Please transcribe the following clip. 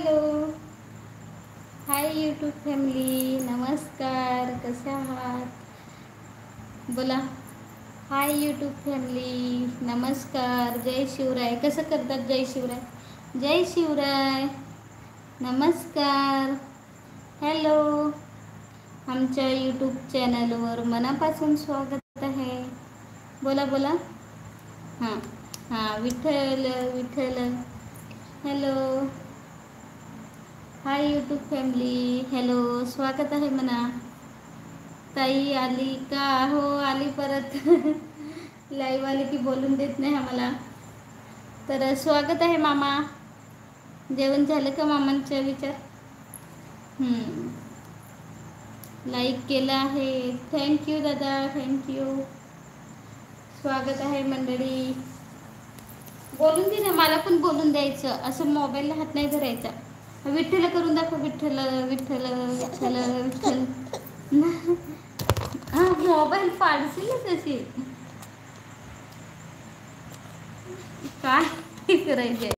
Hello, hi YouTube family, नमस्कार. कसे आहात? बोला. हाय यूट्यूब फॅमिली, नमस्कार. जय शिवराय. कसं करतात जय शिवराय? जय शिवराय, नमस्कार. हॅलो, आमच्या यूट्यूब चॅनलवर मनापासून स्वागत आहे. बोला बोला. हां हां, Vitthal Vitthal. Hello, hi YouTube family, hello. स्वागत आहे म्हणा. ताई आली का? हो आली परत. लाईव्ह आली की बोलून देत नाही आम्हाला. तर स्वागत आहे मामा. जेवण झालं का मामांचं? विचार. लाईक केलं आहे. थँक्यू दादा, थँक्यू. स्वागत आहे मंडळी. बोलून दे ना, मला पण बोलून द्यायचं. असं मोबाईलला हात नाही धरायचा. विठ्ठल करून दाखव. विठ्ठल विठ्ठल विठ्ठल विठ्ठल. हा, मोबाईल पाडशीलच अशी. काय करायचे?